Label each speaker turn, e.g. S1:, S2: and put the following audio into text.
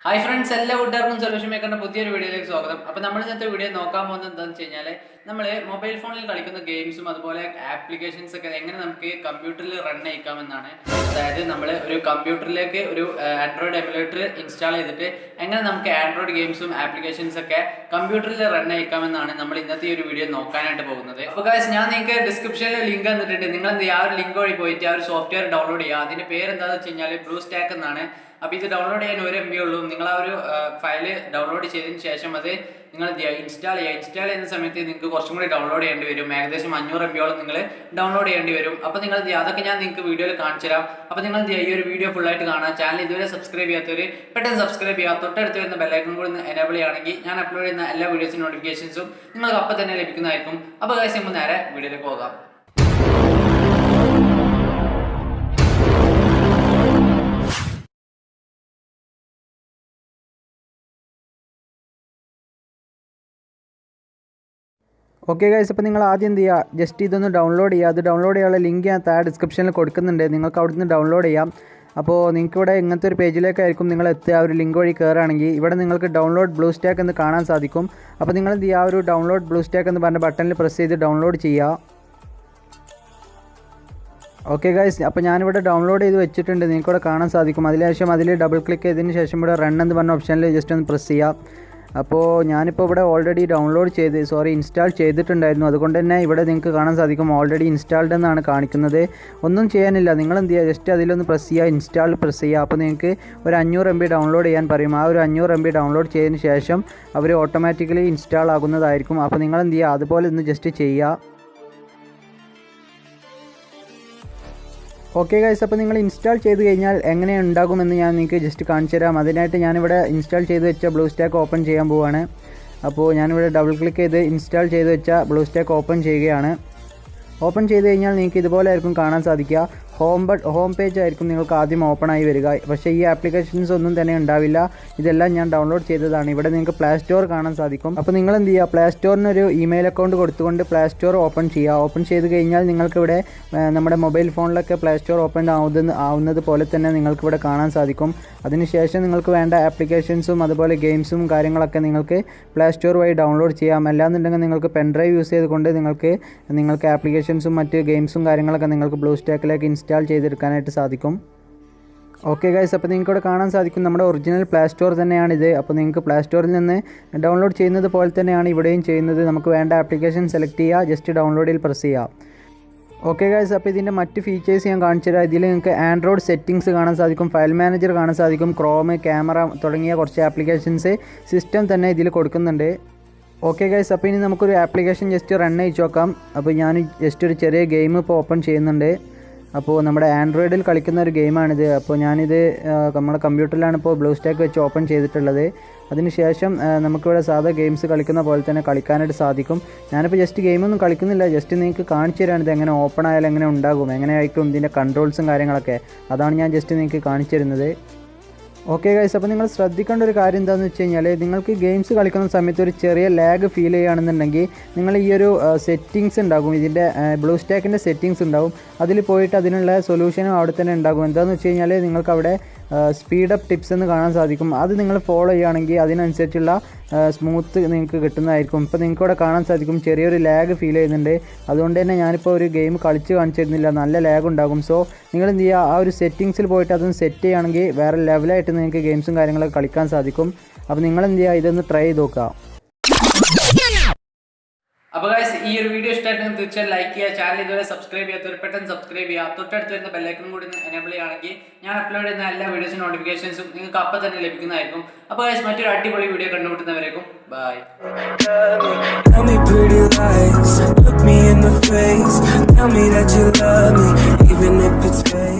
S1: Hi friends, എല്ലാ കൂട്ടുകാർക്കും solution മേക്കറിന്റെ പുതിയൊരു വീഡിയോയിലേക്ക് സ്വാഗതം. അപ്പോൾ നമ്മൾ ഇന്നത്തെ വീഡിയോ നോക്കാൻ പോകുന്നത് എന്താണെന്ന് വെച്ച് കഴിഞ്ഞാൽ നമ്മൾ മൊബൈൽ ഫോണിൽ കളിക്കുന്ന ഗെയിംസും അതുപോലെ ആപ്ലിക്കേഷൻസ് ഒക്കെ എങ്ങനെ നമുക്ക് കമ്പ്യൂട്ടറിൽ റൺ ചെയ്യിക്കാമെന്നാണ്. അതായത് നമ്മൾ ഒരു കമ്പ്യൂട്ടറിലേക്ക് ഒരു ആൻഡ്രോയിഡ് എമുലേറ്റർ ഇൻസ്റ്റാൾ ചെയ്തിട്ട് എങ്ങനെ നമുക്ക് ആൻഡ്രോയിഡ് ഗെയിംസും ആപ്ലിക്കേഷൻസ് ഒക്കെ കമ്പ്യൂട്ടറിൽ റൺ ചെയ്യിക്കാമെന്നാണ് നമ്മൾ ഇന്നത്തെ ഈ ഒരു വീഡിയോ നോക്കാനായിട്ട് പോകുന്നത്. അപ്പോൾ ഗൈസ്, ഞാൻ നിങ്ങൾക്ക് ഡിസ്ക്രിപ്ഷനിൽ ലിങ്ക് തന്നിട്ടുണ്ട്. നിങ്ങൾ എന്ത് ചെയ്യുക, ആ ഒരു ലിങ്ക് വഴി പോയിട്ട് ആ ഒരു സോഫ്റ്റ്വെയർ ഡൗൺലോഡ് ചെയ്യുക. അതിന്റെ പേര് എന്താണെന്ന് വെച്ച് കഴിഞ്ഞാൽ ബ്ലൂ സ്റ്റാക്ക് എന്നാണ്. അപ്പോൾ ഇത് ഡൗൺലോഡ് ചെയ്യാൻ 1 MB ഉള്ളൂ. നിങ്ങൾ ആ ഒരു ഫയൽ ഡൗൺലോഡ് ചെയ്തതിന് ശേഷം അത് നിങ്ങൾ ഇൻസ്റ്റാൾ ചെയ്യുന്ന സമയത്ത് നിങ്ങൾക്ക് കുറച്ചും കൂടി ഡൗൺലോഡ് ചെയ്യേണ്ടി വരും. ഏകദേശം 500 MB നിങ്ങൾ ഡൗൺലോഡ് ചെയ്യേണ്ടി വരും. അപ്പോൾ നിങ്ങൾ അതൊക്കെ ഞാൻ നിങ്ങൾക്ക് വീഡിയോയിൽ കാണിച്ചു തരാം. അപ്പോൾ നിങ്ങൾ ഈ ഒരു വീഡിയോ ഫുള്ളായിട്ട് കാണാം. ചാനൽ ഇതുവരെ സബ്സ്ക്രൈബ് ചെയ്യാത്തവർ പെട്ടെന്ന് സബ്സ്ക്രൈബ് ചെയ്യുക. തൊട്ടടുത്ത് വരുന്ന ബെല്ലൈക്കൺ കൂടി എനേബിൾ ചെയ്യുകയാണെങ്കിൽ ഞാൻ അപ്ലോഡ് ചെയ്യുന്ന എല്ലാ വീഡിയോസിൻ്റെ നോട്ടിഫിക്കേഷൻസും നിങ്ങൾക്ക് അപ്പോൾ തന്നെ ലഭിക്കുന്നതായിരിക്കും. അപ്പോൾ ഗൈസ്, നമുക്ക് നേരെ വീഡിയോയിലേക്ക് പോകാം.
S2: ഓക്കെ ഗൈസ്, അപ്പോൾ നിങ്ങൾ ആദ്യം എന്ത് ചെയ്യുക, ജസ്റ്റ് ഇതൊന്ന് ഡൗൺലോഡ് ചെയ്യുക. അത് ഡൗൺലോഡ് ചെയ്യാനുള്ള ലിങ്ക് ഞാൻ താഴെ ഡിസ്ക്രിപ്ഷനിൽ കൊടുക്കുന്നുണ്ട്. നിങ്ങൾക്ക് അവിടെ നിന്ന് ഡൗൺലോഡ് ചെയ്യാം. അപ്പോൾ നിങ്ങൾക്ക് ഇവിടെ ഇങ്ങനത്തെ ഒരു പേജിലേക്കായിരിക്കും നിങ്ങൾ എത്തുക. ഒരു ലിങ്ക് വഴി കയറുകയാണെങ്കിൽ ഇവിടെ നിങ്ങൾക്ക് ഡൗൺലോഡ് ബ്ലൂ സ്റ്റാക്ക് എന്ന് കാണാൻ സാധിക്കും. അപ്പോൾ നിങ്ങൾ എന്ത് ചെയ്യുക, ആ ഒരു ഡൗൺലോഡ് ബ്ലൂ സ്റ്റാക്ക് എന്ന് പറഞ്ഞ ബട്ടണിൽ പ്രസ് ചെയ്ത് ഡൗൺലോഡ് ചെയ്യുക. ഓക്കെ ഗൈസ്, അപ്പോൾ ഞാനിവിടെ ഡൗൺലോഡ് ചെയ്ത് വെച്ചിട്ടുണ്ട്. നിങ്ങൾക്കിവിടെ കാണാൻ സാധിക്കും. അതിനുശേഷം അതിൽ ഡബിൾ ക്ലിക്ക് ചെയ്തതിന് ശേഷം ഇവിടെ റൺ എന്ന് പറഞ്ഞ ഓപ്ഷനിൽ ജസ്റ്റ് ഒന്ന് പ്രസ് ചെയ്യുക. അപ്പോൾ ഞാനിപ്പോൾ ഇവിടെ ഓൾറെഡി ഇൻസ്റ്റാൾ ചെയ്തിട്ടുണ്ടായിരുന്നു. അതുകൊണ്ട് തന്നെ ഇവിടെ നിങ്ങൾക്ക് കാണാൻ സാധിക്കും ഓൾറെഡി ഇൻസ്റ്റാൾഡ് എന്നാണ് കാണിക്കുന്നത്. ഒന്നും ചെയ്യാനില്ല, നിങ്ങൾ എന്ത് ചെയ്യുക, ജസ്റ്റ് അതിലൊന്ന് പ്രസ് ചെയ്യുക, ഇൻസ്റ്റാൾ പ്രസ് ചെയ്യുക. അപ്പോൾ നിങ്ങൾക്ക് ഒരു 500 MB ഡൗൺലോഡ് ചെയ്യാൻ പറയും. ആ ഒരു 500 MB ഡൗൺലോഡ് ചെയ്തതിന് ശേഷം അവർ ഓട്ടോമാറ്റിക്കലി ഇൻസ്റ്റാൾ ആകുന്നതായിരിക്കും. അപ്പോൾ നിങ്ങൾ എന്ത് ചെയ്യുക, അതുപോലെ ഒന്ന് ജസ്റ്റ് ചെയ്യുക. ഓക്കെ ഗൈസ്, അപ്പോൾ നിങ്ങൾ ഇൻസ്റ്റാൾ ചെയ്ത് കഴിഞ്ഞാൽ എങ്ങനെ ഉണ്ടാകുമെന്ന് ഞാൻ നിങ്ങൾക്ക് ജസ്റ്റ് കാണിച്ചു തരാം. അതിനായിട്ട് ഞാനിവിടെ ഇൻസ്റ്റാൾ ചെയ്ത് വെച്ച ബ്ലൂ സ്റ്റാക്ക് ഓപ്പൺ ചെയ്യാൻ പോവുകയാണ്. അപ്പോൾ ഞാനിവിടെ ഡബിൾ ക്ലിക്ക് ചെയ്ത് ഇൻസ്റ്റാൾ ചെയ്ത് വെച്ച ബ്ലൂ സ്റ്റാക്ക് ഓപ്പൺ ചെയ്യുകയാണ്. ഓപ്പൺ ചെയ്ത് കഴിഞ്ഞാൽ നിങ്ങൾക്ക് ഇതുപോലെ ആയിരിക്കും കാണാൻ സാധിക്കുക. ഹോം പേജ് ആയിരിക്കും നിങ്ങൾക്ക് ആദ്യം ഓപ്പൺ ആയി വരിക. പക്ഷേ ഈ ആപ്ലിക്കേഷൻസ് ഒന്നും തന്നെ ഉണ്ടാവില്ല. ഇതെല്ലാം ഞാൻ ഡൗൺലോഡ് ചെയ്തതാണ്. ഇവിടെ നിങ്ങൾക്ക് പ്ലേ സ്റ്റോർ കാണാൻ സാധിക്കും. അപ്പോൾ നിങ്ങൾ എന്ത് ചെയ്യുക, പ്ലേ സ്റ്റോറിനൊരു ഇമെയിൽ അക്കൗണ്ട് കൊടുത്തുകൊണ്ട് പ്ലേ സ്റ്റോർ ഓപ്പൺ ചെയ്യുക. ഓപ്പൺ ചെയ്ത് കഴിഞ്ഞാൽ നിങ്ങൾക്കിവിടെ നമ്മുടെ മൊബൈൽ ഫോണിലൊക്കെ പ്ലേ സ്റ്റോർ ഓപ്പൺ ആവുന്നത് പോലെ തന്നെ നിങ്ങൾക്കിവിടെ കാണാൻ സാധിക്കും. അതിനുശേഷം നിങ്ങൾക്ക് വേണ്ട ആപ്ലിക്കേഷൻസും അതുപോലെ ഗെയിംസും കാര്യങ്ങളൊക്കെ നിങ്ങൾക്ക് പ്ലേ സ്റ്റോർ വഴി ഡൗൺലോഡ് ചെയ്യാം. അല്ലാന്നുണ്ടെങ്കിൽ നിങ്ങൾക്ക് പെൻഡ്രൈവ് യൂസ് ചെയ്തുകൊണ്ട് നിങ്ങൾക്ക് ആപ്ലിക്കേഷൻസും മറ്റ് ഗെയിംസും കാര്യങ്ങളൊക്കെ നിങ്ങൾക്ക് ബ്ലൂ സ്റ്റാക്കിലേക്ക് ഇൻസ്റ്റാൾ ചെയ്തെടുക്കാനായിട്ട് സാധിക്കും. ഓക്കെ ഗൈസ്, അപ്പോൾ നിങ്ങൾക്ക് ഇവിടെ കാണാൻ സാധിക്കും നമ്മുടെ ഒറിജിനൽ പ്ലേ സ്റ്റോർ തന്നെയാണിത്. അപ്പോൾ നിങ്ങൾക്ക് പ്ലേ സ്റ്റോറിൽ നിന്ന് ഡൗൺലോഡ് ചെയ്യുന്നത് പോലെ തന്നെയാണ് ഇവിടെയും ചെയ്യുന്നത്. നമുക്ക് വേണ്ട ആപ്ലിക്കേഷൻ സെലക്ട് ചെയ്യുക, ജസ്റ്റ് ഡൗൺലോഡിൽ പ്രസ് ചെയ്യുക. ഓക്കെ ഗൈസ്, അപ്പോൾ ഇതിൻ്റെ മറ്റ് ഫീച്ചേഴ്സ് ഞാൻ കാണിച്ചു തരാം. ഇതിൽ നിങ്ങൾക്ക് ആൻഡ്രോയിഡ് സെറ്റിംഗ്സ് കാണാൻ സാധിക്കും, ഫയൽ മാനേജർ കാണാൻ സാധിക്കും, ക്രോം, ക്യാമറ തുടങ്ങിയ കുറച്ച് ആപ്ലിക്കേഷൻസ് സിസ്റ്റം തന്നെ ഇതിൽ കൊടുക്കുന്നുണ്ട്. ഓക്കെ ഗൈസ്, അപ്പോൾ ഇനി നമുക്കൊരു ആപ്ലിക്കേഷൻ ജസ്റ്റ് റൺ ചെയ്ത് നോക്കാം. അപ്പോൾ ഞാൻ ജസ്റ്റ് ഒരു ചെറിയ ഗെയിം ഇപ്പോൾ ഓപ്പൺ ചെയ്യുന്നുണ്ട്. അപ്പോൾ നമ്മുടെ ആൻഡ്രോയിഡിൽ കളിക്കുന്ന ഒരു ഗെയിമാണിത്. അപ്പോൾ ഞാനിത് നമ്മുടെ കമ്പ്യൂട്ടറിലാണ് ഇപ്പോൾ ബ്ലൂ സ്റ്റാക്ക് വെച്ച് ഓപ്പൺ ചെയ്തിട്ടുള്ളത്. അതിനുശേഷം നമുക്കിവിടെ സാധാ ഗെയിംസ് കളിക്കുന്ന പോലെ തന്നെ കളിക്കാനായിട്ട് സാധിക്കും. ഞാനിപ്പോൾ ജസ്റ്റ് ഗെയിമൊന്നും കളിക്കുന്നില്ല, ജസ്റ്റ് നിങ്ങൾക്ക് കാണിച്ചു തരാണ് ഇത് എങ്ങനെ ഓപ്പൺ ആയാലും എങ്ങനെ ഉണ്ടാകും, എങ്ങനെ ആയിരിക്കും ഇതിൻ്റെ കൺട്രോൾസും കാര്യങ്ങളൊക്കെ. അതാണ് ഞാൻ ജസ്റ്റ് നിങ്ങൾക്ക് കാണിച്ചു തരുന്നത്. ഓക്കെ ഗൈസ്, അപ്പോൾ നിങ്ങൾ ശ്രദ്ധിക്കേണ്ട ഒരു കാര്യം എന്താണെന്ന് വെച്ച് കഴിഞ്ഞാൽ, നിങ്ങൾക്ക് ഗെയിംസ് കളിക്കുന്ന സമയത്ത് ഒരു ചെറിയ ലാഗ് ഫീൽ ചെയ്യുകയാണെന്നുണ്ടെങ്കിൽ നിങ്ങൾ ഈ ഒരു സെറ്റിങ്സ് ഉണ്ടാകും, ഇതിൻ്റെ ബ്ലൂ സ്റ്റാക്കിൻ്റെ സെറ്റിങ്സ് ഉണ്ടാകും. അതിൽ പോയിട്ട് അതിനുള്ള സൊല്യൂഷനും അവിടെ തന്നെ ഉണ്ടാകും. എന്താണെന്ന് വെച്ച് കഴിഞ്ഞാൽ നിങ്ങൾക്ക് അവിടെ സ്പീഡപ്പ് ടിപ്സ് എന്ന് കാണാൻ സാധിക്കും. അത് നിങ്ങൾ ഫോളോ ചെയ്യുകയാണെങ്കിൽ അതിനനുസരിച്ചുള്ള സ്മൂത്ത് നിങ്ങൾക്ക് കിട്ടുന്നതായിരിക്കും. ഇപ്പോൾ നിങ്ങൾക്ക് ഇവിടെ കാണാൻ സാധിക്കും ചെറിയൊരു ലാഗ് ഫീൽ ചെയ്യുന്നുണ്ട്. അതുകൊണ്ട് തന്നെ ഞാനിപ്പോൾ ഒരു ഗെയിം കളിച്ച് കാണിച്ചിരുന്നില്ല, നല്ല ലാഗ് ഉണ്ടാകും. സോ നിങ്ങൾ എന്ത് ചെയ്യുക, ആ ഒരു സെറ്റിങ്സിൽ പോയിട്ട് അതൊന്ന് സെറ്റ് ചെയ്യുകയാണെങ്കിൽ വേറെ ലെവലായിട്ട് നിങ്ങൾക്ക് ഗെയിംസും കാര്യങ്ങളൊക്കെ കളിക്കാൻ സാധിക്കും. അപ്പോൾ നിങ്ങൾ എന്ത് ചെയ്യുക, ഇതൊന്ന് ട്രൈ ചെയ്ത് നോക്കുക.
S1: അപ്പോൾ ഗൈസ്, ഈ ഒരു വീഡിയോ ഇഷ്ടമായിട്ട് തീർച്ചയായും ലൈക്ക് ചെയ്യുക. ചാനൽ ഇതുവരെ സബ്സ്ക്രൈബ് ചെയ്യാത്തവർ പെട്ടെന്ന് സബ്സ്ക്രൈബ് ചെയ്യുക. തൊട്ടടുത്ത് വരുന്ന ബെല്ലൈക്കൺ കൂടി എനേബിൾ ചെയ്യുകയാണെങ്കിൽ ഞാൻ അപ്ലോഡ് ചെയ്യുന്ന എല്ലാ വീഡിയോസും നോട്ടിഫിക്കേഷൻസും നിങ്ങൾക്ക് അപ്പം തന്നെ ലഭിക്കുന്നതായിരിക്കും. അപ്പോൾ ഗൈസ്, മറ്റൊരു അടിപൊളി വീഡിയോ കണ്ടുമുട്ടുന്നവരേക്കും bye. Tell me pretty lies, look me in the face, tell me that you love me even if it's fake.